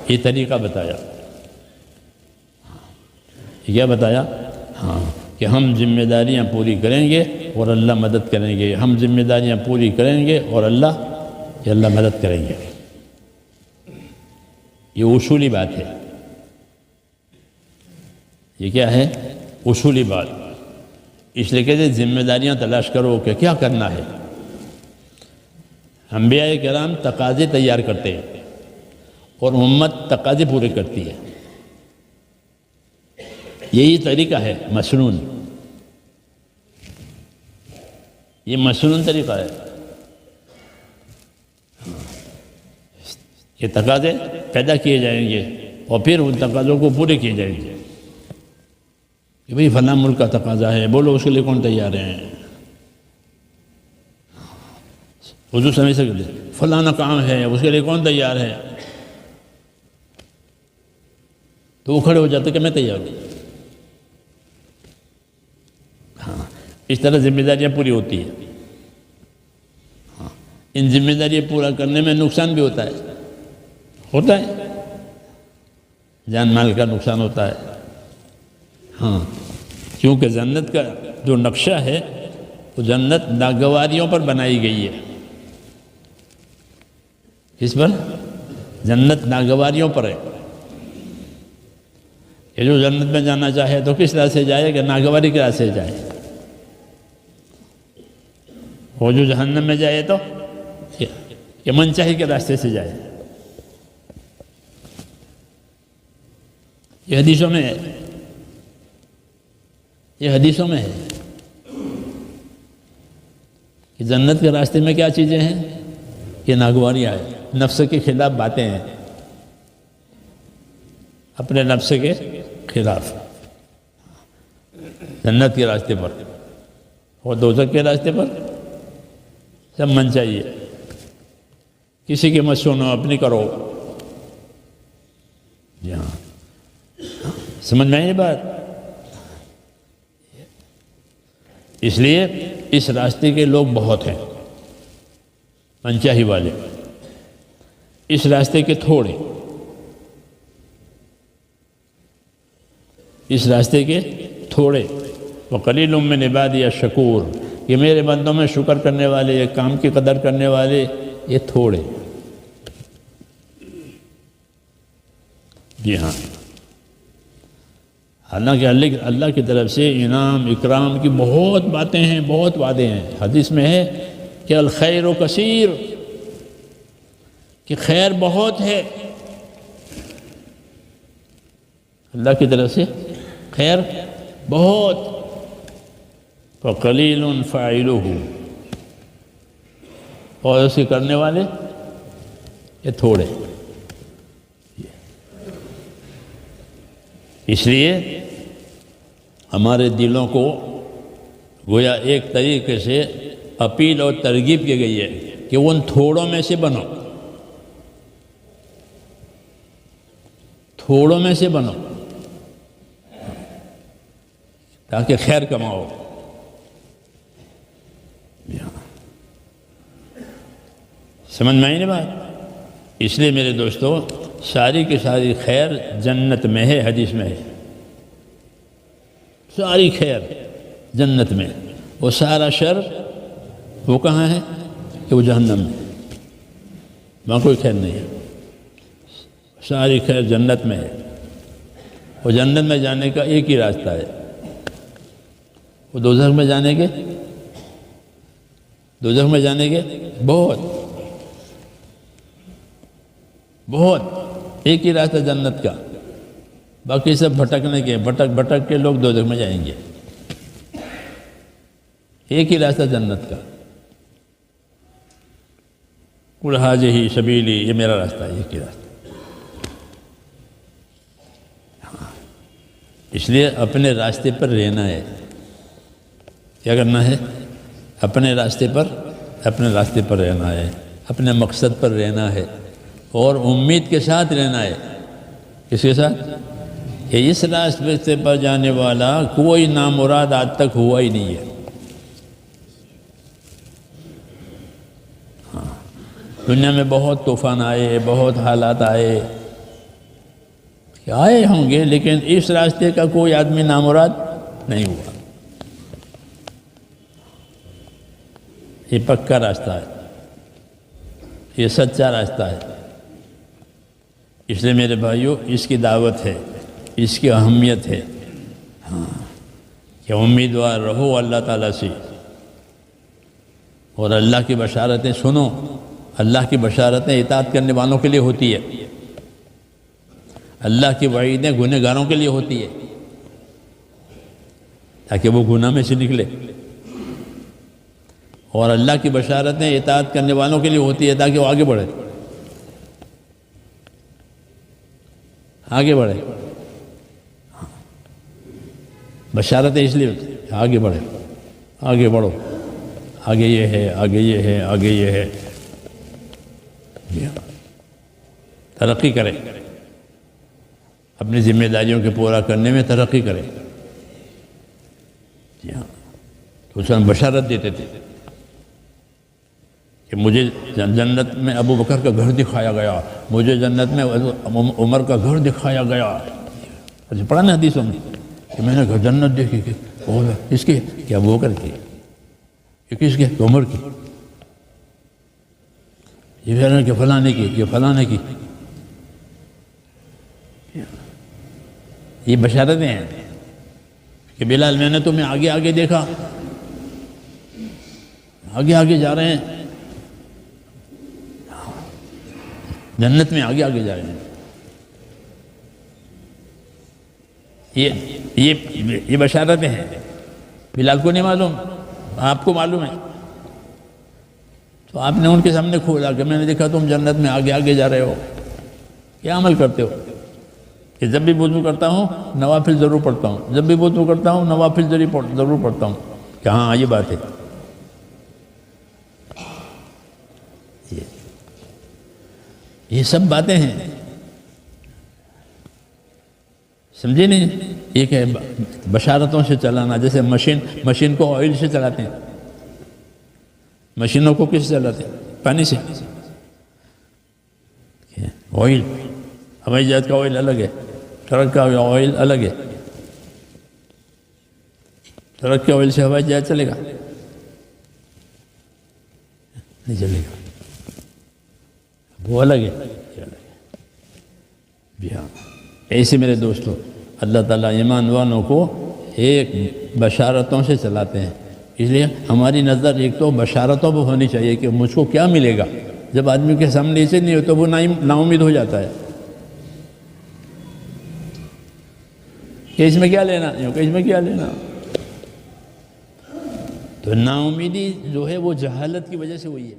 یہ طریقہ بتایا. کیا بتایا؟ ہاں کہ ہم ذمہ داریاں پوری کریں گے اور اللہ مدد کریں گے. ہم ذمہ داریاں پوری کریں گے اور اللہ مدد کریں گے. یہ اصولی بات ہے. یہ کیا ہے؟ اصولی بات. اس لیے کہتے ہیں ذمہ داریاں تلاش کرو کہ کیا کرنا ہے. انبیاء کرام تقاضے تیار کرتے ہیں اور امت تقاضے پورے کرتی ہے. یہی طریقہ ہے مسنون. یہ مسنون طریقہ ہے. یہ تقاضے پیدا کیے جائیں گے اور پھر ان تقاضوں کو پورے کیے جائیں گے. کہ بھئی فلاں ملک کا تقاضا ہے، بولو اس کے لیے کون تیار ہیں؟ حضور سمجھ سکتے فلاں کام ہے، اس کے لیے کون تیار ہے؟ تو وہ کھڑے ہو جاتے کہ میں تیار ہوں. ہاں اس طرح ذمہ داریاں پوری ہوتی ہیں. ہاں ان ذمہ داریاں پورا کرنے میں نقصان بھی ہوتا ہے جان مال کا نقصان ہوتا ہے. ہاں کیونکہ جنت کا جو نقشہ ہے وہ جنت ناگواریوں پر بنائی گئی ہے. کس پر؟ جنت ناگواریوں پر ہے. کہ جو جنت میں جانا چاہے تو کس طرح سے جائے کہ ناگواری کے راستے سے جائے. وہ جو جہنم میں جائے تو کہ منچاہی کے راستے سے جائے. یہ حدیثوں میں ہے. یہ حدیثوں میں ہے کہ جنت کے راستے میں کیا چیزیں ہیں؟ یہ ناگواریاں ہیں، نفس کے خلاف باتیں ہیں، اپنے نفس کے خلاف. جنت کے راستے پر اور دوزخ کے راستے پر سب من چاہیے. کسی کی مت سنو، اپنی کرو. جی ہاں سمجھ میں آئی بات. اس لیے اس راستے کے لوگ بہت ہیں منچاہی والے. اس راستے کے تھوڑے، اس راستے کے تھوڑے. وَقَلِيلٌ مِّنْ عِبَادِيَ الشَّكُورُ، یہ میرے بندوں میں شکر کرنے والے، یہ کام کی قدر کرنے والے یہ تھوڑے. جی ہاں حالانکہ اللہ کی طرف سے انعام اکرام کی بہت باتیں ہیں، بہت وعدے ہیں. حدیث میں ہے کہ الخیر کثیر، کہ خیر بہت ہے. اللہ کی طرف سے خیر بہت. فَقَلِيلٌ فَاعِلُهُ، اور اسے کرنے والے یہ تھوڑے. اس لیے ہمارے دلوں کو گویا ایک طریقے سے اپیل اور ترغیب کی گئی ہے کہ ان تھوڑوں میں سے بنو، تھوڑوں میں سے بنو تاکہ خیر کماؤ. سمجھ میں آئی نا بات. اس لیے میرے دوستو ساری کی ساری خیر جنت میں ہے. حدیث میں ہے ساری خیر جنت میں، وہ سارا شر وہ کہاں ہے؟ کہ وہ جہنم میں، وہاں کوئی خیر نہیں ہے. ساری خیر جنت میں ہے. وہ جنت میں جانے کا ایک ہی راستہ ہے. وہ دوزخ میں جانے کے بہت ایک ہی راستہ جنت کا. باقی سب بھٹکنے کے، بھٹک کے لوگ دوزخ میں جائیں گے. ایک ہی راستہ جنت کا. قُلْ هَٰذِهِ سَبِيلِي، یہ میرا راستہ ہے، ایک ہی راستہ. اس لیے اپنے راستے پر رہنا ہے. کیا کرنا ہے؟ اپنے راستے پر رہنا ہے، اپنے مقصد پر رہنا ہے اور امید کے ساتھ رہنا ہے. کس کے ساتھ؟ کہ اس راستے پر جانے والا کوئی نامراد آج تک ہوا ہی نہیں ہے. دنیا میں بہت طوفان آئے، بہت حالات آئے، کہ آئے ہوں گے لیکن اس راستے کا کوئی آدمی نامراد نہیں ہوا. یہ پکا راستہ ہے، یہ سچا راستہ ہے. اس لیے میرے بھائیوں اس کی دعوت ہے، اس کی اہمیت ہے کہ امیدوار رہو اللہ تعالیٰ سے اور اللہ کی بشارتیں سنو. اللہ کی بشارتیں اطاعت کرنے والوں کے لیے ہوتی ہے، اللہ کی وعیدیں گنہگاروں کے لیے ہوتی ہے تاکہ وہ گناہ میں سے نکلے، اور اللہ کی بشارتیں اطاعت کرنے والوں کے لیے ہوتی ہے تاکہ وہ آگے بڑھے، آگے بڑھے. بشارتیں اس لیے ہوتی ہیں آگے بڑھے، آگے بڑھو، آگے یہ ہے، آگے یہ ہے، آگے یہ ہے. ترقی کرے، اپنی ذمہ داریوں کے پورا کرنے میں ترقی کرے. جی ہاں، تو اس میں بشارت دیتے تھے کہ مجھے جنت میں ابو بکر کا گھر دکھایا گیا، مجھے جنت میں عمر کا گھر دکھایا گیا. پڑھا نا حدیثوں میں کہ میں نے جنت دیکھی کہ اس کی کہ ابو بکر کی، یہ کس کی؟ عمر کی. یہ کہہ رہے ہیں کہ فلانے کی، یہ فلانے کی. یہ بشارتیں ہیں کہ بلال میں نے تمہیں آگے آگے دیکھا، آگے آگے جا رہے ہیں، جنت میں آگے آگے جا رہے ہیں. یہ بشارتیں ہیں. بلال کو نہیں معلوم، آپ کو معلوم ہے. تو آپ نے ان کے سامنے کھولا کہ میں نے دیکھا تم جنت میں آگے آگے جا رہے ہو. کیا عمل کرتے ہو؟ کہ جب بھی وضو کرتا ہوں نوافل ضرور پڑھتا ہوں، جب بھی وضو کرتا ہوں نوافل ضرور پڑھتا ہوں. کہ ہاں یہ بات ہے. یہ سب باتیں ہیں، سمجھے نہیں؟ ایک ہے بشارتوں سے چلانا. جیسے مشین کو آئل سے چلاتے ہیں. مشینوں کو کس سے چلاتے ہیں؟ پانی سے. آئل، ہوائی جہاز کا آئل الگ ہے، ٹرک کا آئل الگ ہے. ٹرک کے آئل سے ہوائی جہاز چلے گا؟ نہیں چلے گا، وہ الگ ہے. ایسے میرے دوستو اللہ تعالیٰ ایمان والوں کو ایک بشارتوں سے چلاتے ہیں. اس لیے ہماری نظر ایک تو بشارتوں پہ ہونی چاہیے کہ مجھ کو کیا ملے گا. جب آدمی کے سامنے اسے نہیں ہو تو وہ نا امید ہو جاتا ہے کہ اس میں کیا لینا، کہ اس میں کیا لینا. تو نا امیدی جو ہے وہ جہالت کی وجہ سے ہوئی ہے.